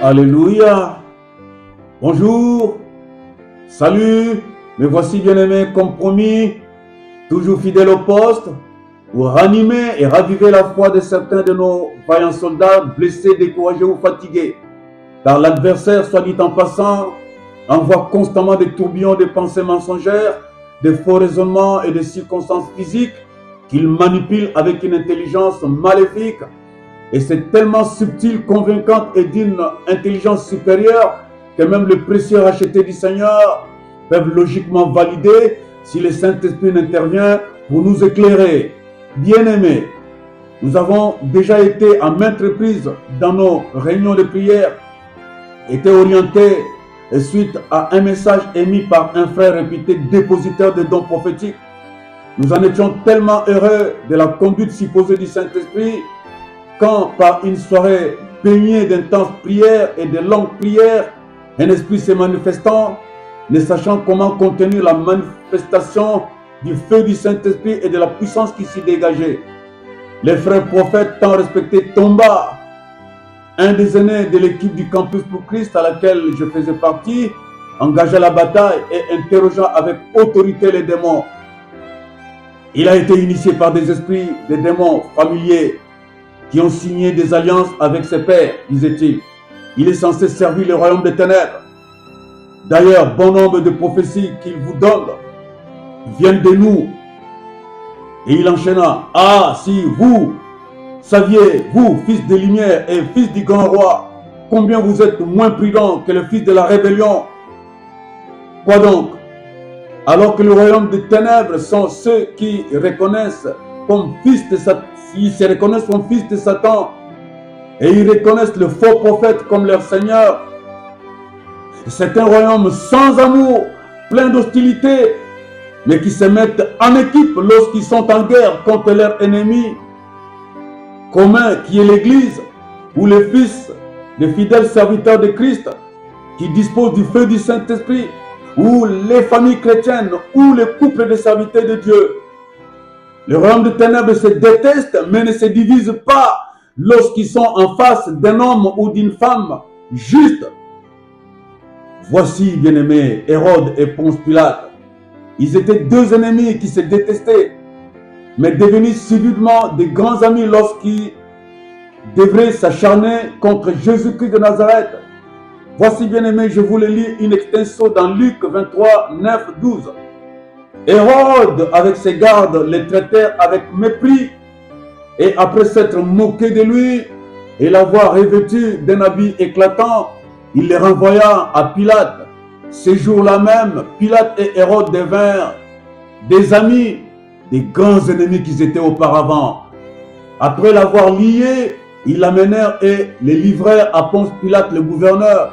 Alléluia. Bonjour. Salut. Me voici bien-aimé comme promis, toujours fidèle au poste, pour ranimer et raviver la foi de certains de nos vaillants soldats blessés, découragés ou fatigués. Car l'adversaire, soit dit en passant, envoie constamment des tourbillons de pensées mensongères, de faux raisonnements et de circonstances physiques qu'il manipule avec une intelligence maléfique. Et c'est tellement subtil, convaincante et d'une intelligence supérieure que même le précieux racheté du Seigneur peuvent logiquement valider si le Saint-Esprit n'intervient pour nous éclairer. Bien-aimés, nous avons déjà été à maintes reprises dans nos réunions de prière, été orientés suite à un message émis par un frère réputé dépositaire de dons prophétiques. Nous en étions tellement heureux de la conduite supposée du Saint-Esprit quand, par une soirée baignée d'intenses prières et de longues prières, un esprit s'est manifestant, ne sachant comment contenir la manifestation du feu du Saint-Esprit et de la puissance qui s'y dégageait. Les frères prophètes tant respectés tomba. Un des aînés de l'équipe du Campus pour Christ à laquelle je faisais partie engagea la bataille et interrogea avec autorité les démons. Il a été initié par des esprits, des démons familiers qui ont signé des alliances avec ses pères, disait-il. Il est censé servir le royaume des ténèbres. D'ailleurs, bon nombre de prophéties qu'il vous donne viennent de nous. Et il enchaîna. Ah, si vous saviez, vous, fils de lumière et fils du grand roi, combien vous êtes moins prudents que le fils de la rébellion. Quoi donc? Alors que le royaume des ténèbres sont ceux qui reconnaissent comme fils de Satan, ils se reconnaissent comme fils de Satan et ils reconnaissent le faux prophète comme leur Seigneur. C'est un royaume sans amour, plein d'hostilité, mais qui se mettent en équipe lorsqu'ils sont en guerre contre leur ennemi commun qui est l'Église, ou les fils des fidèles serviteurs de Christ qui disposent du feu du Saint-Esprit, ou les familles chrétiennes, ou les couples de serviteurs de Dieu. Le royaume des ténèbres se déteste, mais ne se divise pas lorsqu'ils sont en face d'un homme ou d'une femme juste. Voici, bien-aimés, Hérode et Ponce Pilate. Ils étaient deux ennemis qui se détestaient, mais devenus subitement de grands amis lorsqu'ils devraient s'acharner contre Jésus-Christ de Nazareth. Voici, bien-aimés, je vous le lis in extenso dans Luc 23, 9, 12. Hérode, avec ses gardes, les traitèrent avec mépris, et après s'être moqué de lui et l'avoir revêtu d'un habit éclatant, il les renvoya à Pilate. Ce jour-là même, Pilate et Hérode devinrent des amis, des grands ennemis qu'ils étaient auparavant. Après l'avoir lié, ils l'amenèrent et les livrèrent à Ponce Pilate, le gouverneur.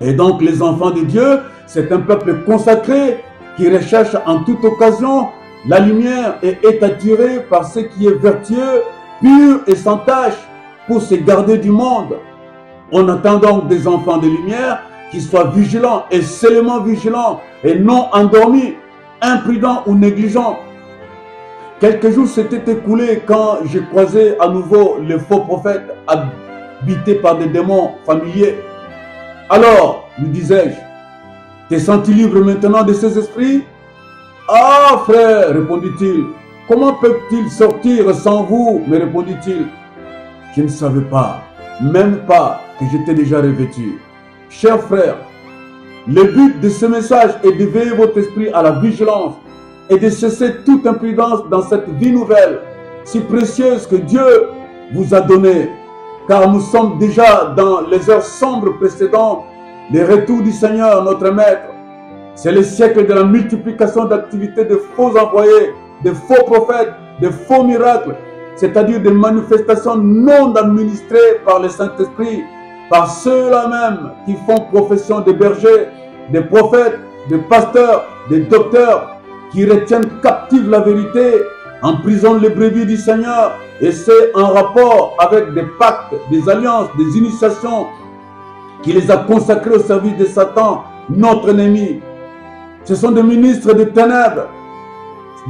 Et donc les enfants de Dieu, c'est un peuple consacré qui recherche en toute occasion la lumière et est attiré par ce qui est vertueux, pur et sans tache pour se garder du monde. On attend donc des enfants de lumière qui soient vigilants et seulement vigilants et non endormis, imprudents ou négligents. Quelques jours s'étaient écoulés quand j'ai croisé à nouveau le faux prophète habité par des démons familiers. Alors, lui disais-je, t'es senti libre maintenant de ces esprits? Ah, frère, répondit-il, comment peuvent-ils sortir sans vous? Me répondit-il. Je ne savais pas, même pas que j'étais déjà revêtu. Chers frères, le but de ce message est de veiller votre esprit à la vigilance et de cesser toute imprudence dans cette vie nouvelle, si précieuse que Dieu vous a donnée, car nous sommes déjà dans les heures sombres précédant le retour du Seigneur, notre Maître. C'est le siècle de la multiplication d'activités de faux envoyés, de faux prophètes, de faux miracles, c'est-à-dire des manifestations non administrées par le Saint-Esprit, par ceux-là même qui font profession de bergers, des prophètes, des pasteurs, des docteurs, qui retiennent captive la vérité, emprisonnent les brebis du Seigneur, et c'est en rapport avec des pactes, des alliances, des initiations, qui les a consacrés au service de Satan, notre ennemi. Ce sont des ministres des ténèbres,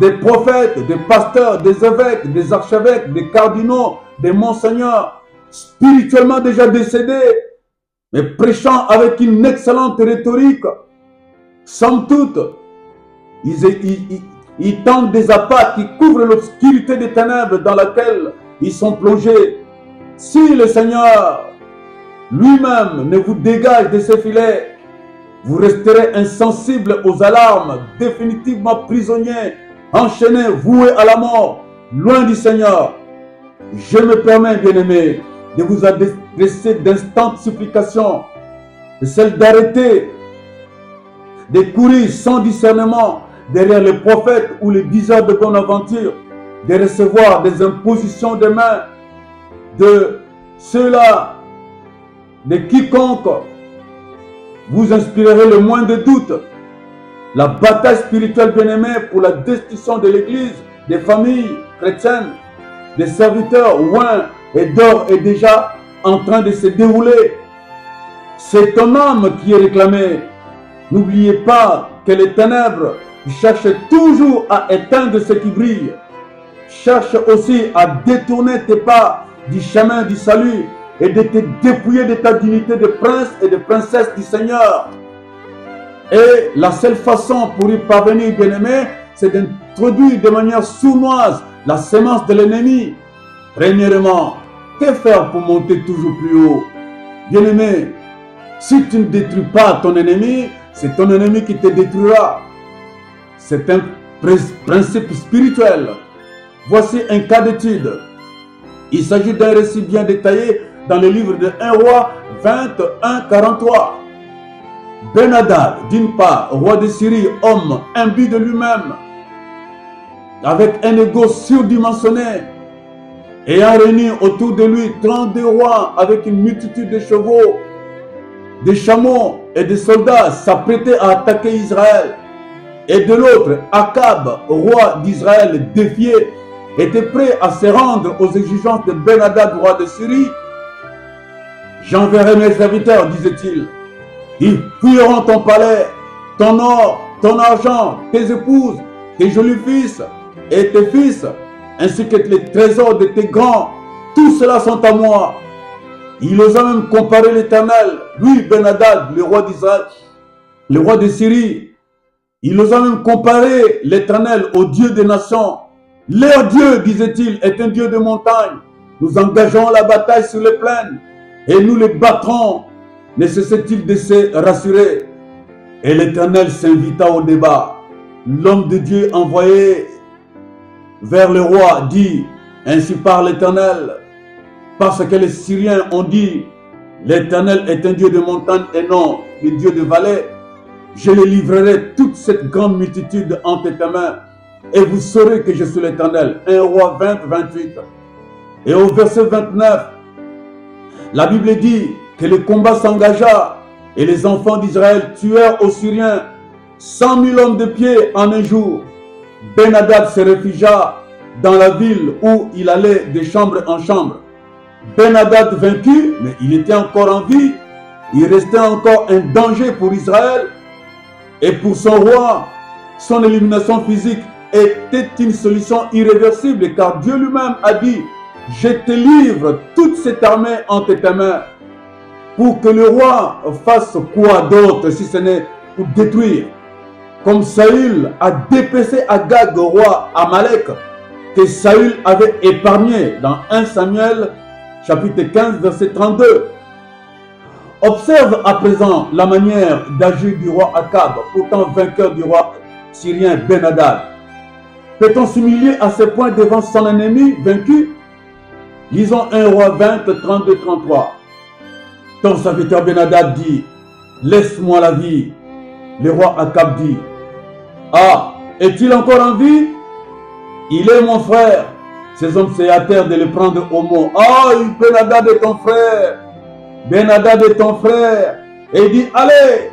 des prophètes, des pasteurs, des évêques, des archevêques, des cardinaux, des monseigneurs, spirituellement déjà décédés, mais prêchant avec une excellente rhétorique. Somme toute, ils tentent des appâts qui couvrent l'obscurité des ténèbres dans laquelle ils sont plongés. Si le Seigneur lui-même ne vous dégage de ses filets, vous resterez insensibles aux alarmes, définitivement prisonniers, enchaînés, voués à la mort, loin du Seigneur. Je me permets, bien-aimés, de vous adresser d'instantes supplications, celle d'arrêter de courir sans discernement derrière les prophètes ou les diseurs de bonne aventure, de recevoir des impositions de main de ceux-là, de quiconque vous inspirerez le moins de doute. La bataille spirituelle, bien-aimée, pour la destruction de l'Église, des familles chrétiennes, des serviteurs oints et d'or est déjà en train de se dérouler. C'est ton âme qui est réclamée. N'oubliez pas que les ténèbres cherchent toujours à éteindre ce qui brille. Cherche aussi à détourner tes pas du chemin du salut et de te dépouiller de ta dignité de prince et de princesse du Seigneur. Et la seule façon pour y parvenir, bien-aimé, c'est d'introduire de manière sournoise la sémence de l'ennemi. Premièrement, que faire pour monter toujours plus haut? Bien-aimé, si tu ne détruis pas ton ennemi, c'est ton ennemi qui te détruira. C'est un principe spirituel. Voici un cas d'étude. Il s'agit d'un récit bien détaillé dans le livre de 1 roi 21, 43. Ben-Hadad, d'une part, roi de Syrie, homme imbu de lui-même, avec un ego surdimensionné, ayant réuni autour de lui 32 rois avec une multitude de chevaux, de chameaux et de soldats, s'apprêtait à attaquer Israël. Et de l'autre, Akab, roi d'Israël, défié, était prêt à se rendre aux exigences de Ben-Hadad, roi de Syrie. J'enverrai mes serviteurs, disait-il. Ils fouilleront ton palais, ton or, ton argent, tes épouses, tes jolis fils et tes fils, ainsi que les trésors de tes grands. Tout cela sont à moi. Il osa même comparer l'Éternel, lui, Ben-Hadad, le roi d'Israël, le roi de Syrie. Il osa même comparer l'Éternel au Dieu des nations. Leur Dieu, disait-il, est un Dieu de montagne. Nous engageons la bataille sur les plaines et nous les battrons. Ne cessait-il de se rassurer? Et l'Éternel s'invita au débat. L'homme de Dieu envoyé vers le roi dit: ainsi parle l'Éternel, parce que les Syriens ont dit: l'Éternel est un Dieu de montagne et non le Dieu de vallée. Je les livrerai toute cette grande multitude entre tes mains, et vous saurez que je suis l'Éternel. 1 roi 20, 28. Et au verset 29, la Bible dit que le combat s'engagea et les enfants d'Israël tuèrent aux Syriens 100 000 hommes de pied en un jour. Ben-Hadad se réfugia dans la ville où il allait de chambre en chambre. Ben-Hadad vaincu, mais il était encore en vie. Il restait encore un danger pour Israël et pour son roi. Son élimination physique était une solution irréversible, car Dieu lui-même a dit: je te livre toute cette armée entre tes mains. Pour que le roi fasse quoi d'autre si ce n'est pour détruire? Comme Saül a dépecé Agag, roi Amalek, que Saül avait épargné dans 1 Samuel chapitre 15 verset 32. Observe à présent la manière d'agir du roi Akab, pourtant vainqueur du roi syrien Ben-Hadad. Peut-on s'humilier à ce point devant son ennemi vaincu? Lisons 1 roi 20, 32, 33. Ton serviteur Ben-Hadad dit: laisse-moi la vie. Le roi Akab dit: ah, est-il encore en vie? Il est mon frère. Ces hommes se hâtèrent de le prendre au mot. Ah, Ben-Hadad est ton frère. Ben-Hadad est ton frère. Et il dit: allez,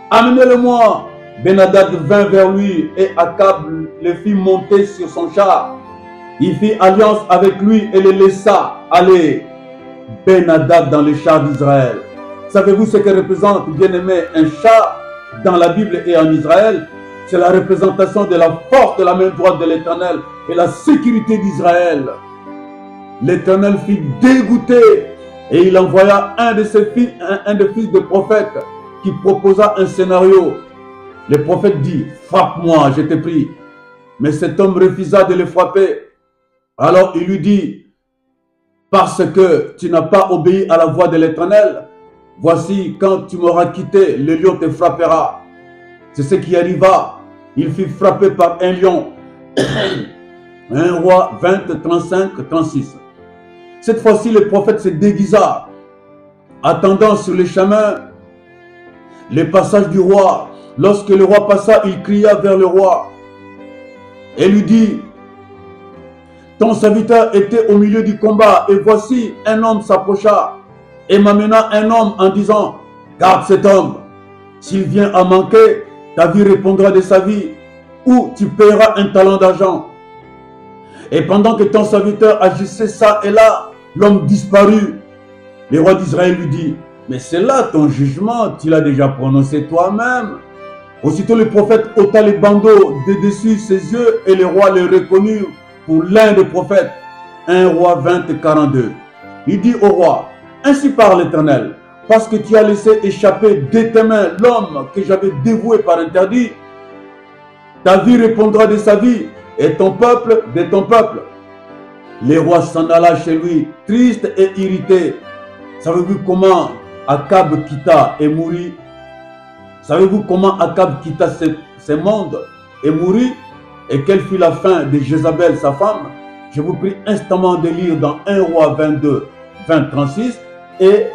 amenez-le-moi. Ben-Hadad vint vers lui et Akab le fit monter sur son char. Il fit alliance avec lui et le laissa aller. Ben-Hadad dans le char d'Israël. Savez-vous ce que représente, bien-aimé, un char dans la Bible et en Israël? C'est la représentation de la force de la main droite de l'Éternel et la sécurité d'Israël. L'Éternel fit dégoûter Et il envoya un de ses fils, un des fils de prophète qui proposa un scénario. Le prophète dit, frappe-moi, je te prie. Mais cet homme refusa de le frapper. Alors il lui dit, parce que tu n'as pas obéi à la voix de l'Éternel, voici, quand tu m'auras quitté, le lion te frappera. C'est ce qui arriva. Il fut frappé par un lion. 1 Roi 20, 35, 36. Cette fois-ci, le prophète se déguisa, attendant sur le chemin le passage du roi. Lorsque le roi passa, il cria vers le roi et lui dit, ton serviteur était au milieu du combat et voici un homme s'approcha et m'amena un homme en disant, garde cet homme, s'il vient à manquer, ta vie répondra de sa vie ou tu paieras un talent d'argent. Et pendant que ton serviteur agissait ça et là, l'homme disparut. Le roi d'Israël lui dit, mais c'est là ton jugement, tu l'as déjà prononcé toi-même. Aussitôt le prophète ôta les bandeaux de dessus ses yeux et le roi le reconnut pour l'un des prophètes. 1 Roi 20, 42. Il dit au roi, ainsi parle l'Éternel, parce que tu as laissé échapper de tes mains l'homme que j'avais dévoué par interdit, ta vie répondra de sa vie et ton peuple de ton peuple. Le roi s'en alla chez lui, triste et irrité. Savez-vous comment Akab quitta et mourut? Savez-vous comment Akab quitta ce monde et mourut? Et quelle fut la fin de Jézabel, sa femme? Je vous prie instamment de lire dans 1 Roi 22, 20, 36 et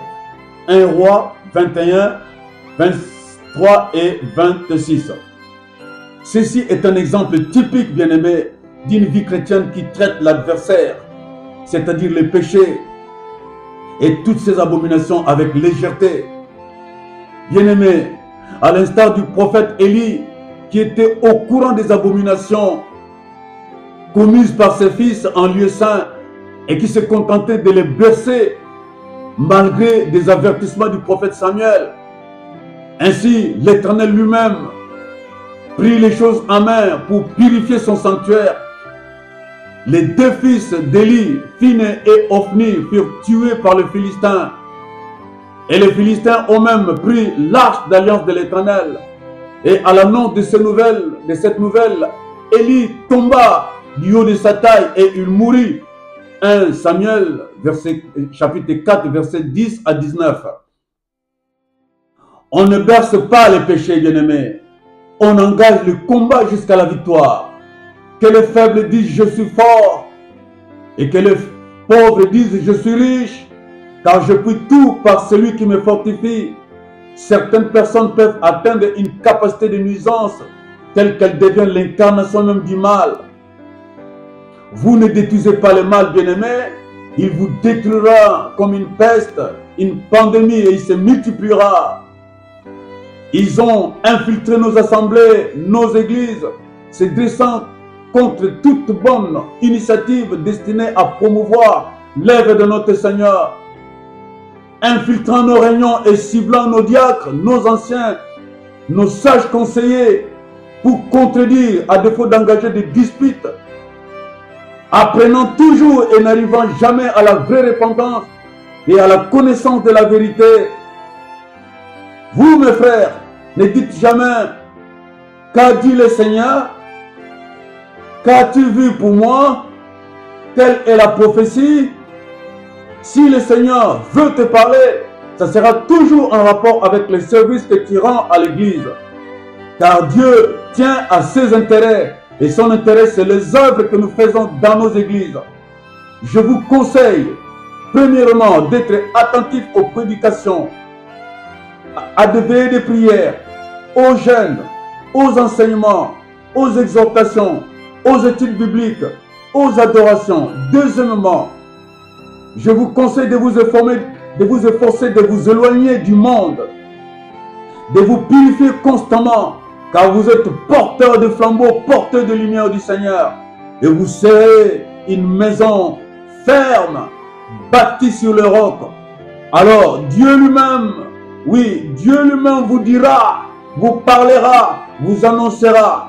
1 Roi 21, 23 et 26. Ceci est un exemple typique, bien-aimé, d'une vie chrétienne qui traite l'adversaire, c'est-à-dire les péchés et toutes ces abominations avec légèreté. Bien-aimé, à l'instar du prophète Élie, qui était au courant des abominations commises par ses fils en lieu saint et qui se contentait de les bercer malgré des avertissements du prophète Samuel. Ainsi, l'Éternel lui-même prit les choses en main pour purifier son sanctuaire. Les deux fils d'Élie, Phiné et Ophni, furent tués par les Philistins. Et les Philistins ont même pris l'arche d'alliance de l'Éternel. Et à l'annonce de cette nouvelle, Élie tomba du haut de sa taille et il mourut. 1 Samuel, chapitre 4, verset 10 à 19. On ne berce pas les péchés, bien-aimés. On engage le combat jusqu'à la victoire. Que les faibles disent je suis fort et que les pauvres disent je suis riche, car je puis tout par celui qui me fortifie. Certaines personnes peuvent atteindre une capacité de nuisance telle qu'elle devient l'incarnation même du mal. Vous ne détruisez pas le mal, bien-aimé, il vous détruira comme une peste, une pandémie et il se multipliera. Ils ont infiltré nos assemblées, nos églises, se dressant contre toute bonne initiative destinée à promouvoir l'œuvre de notre Seigneur, infiltrant nos réunions et ciblant nos diacres, nos anciens, nos sages conseillers pour contredire à défaut d'engager des disputes, apprenant toujours et n'arrivant jamais à la vraie repentance et à la connaissance de la vérité. Vous, mes frères, ne dites jamais « Qu'a dit le Seigneur? Qu'as-tu vu pour moi? Telle est la prophétie ?» Si le Seigneur veut te parler, ça sera toujours en rapport avec les services que tu rends à l'Église. Car Dieu tient à ses intérêts et son intérêt, c'est les œuvres que nous faisons dans nos églises. Je vous conseille, premièrement, d'être attentif aux prédications, à des veillées de prière, aux jeûnes, aux enseignements, aux exhortations, aux études bibliques, aux adorations. Deuxièmement, je vous conseille de vous efforcer de vous éloigner du monde, de vous purifier constamment, car vous êtes porteur de flambeaux, porteur de lumière du Seigneur, et vous serez une maison ferme, bâtie sur le roc. Alors Dieu lui-même, oui, Dieu lui-même vous dira, vous parlera, vous annoncera,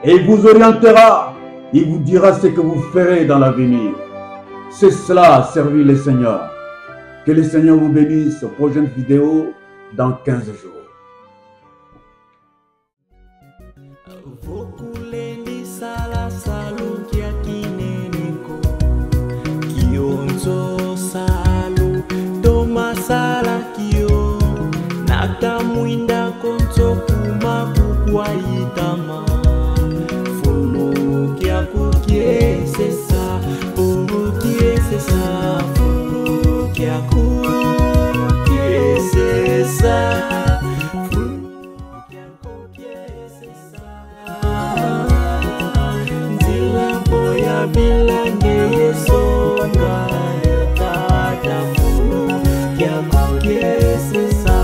et il vous orientera, il vous dira ce que vous ferez dans l'avenir. C'est cela, servir le Seigneur. Que le Seigneur vous bénisse. Prochaine vidéo dans 15 jours. Mwinda konto kuma kukwaitama fulu kya kukiesesa ukiesesa fulu kya kukiesesa fulu kya kukiesesa nzila boya bilange yesonga yatata fulu kya kukiesesa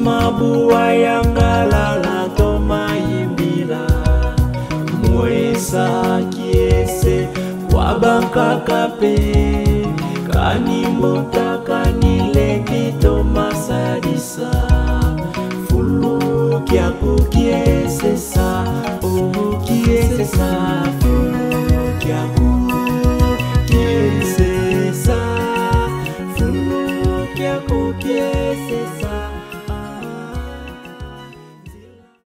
Mabua yangalala toma imbira mwesa kiese kwa banka kape kanimota kanileki toma sadisa fulu kya kukiesesa kiesesa fulu kya kukiesesa fulu kya kukiesesa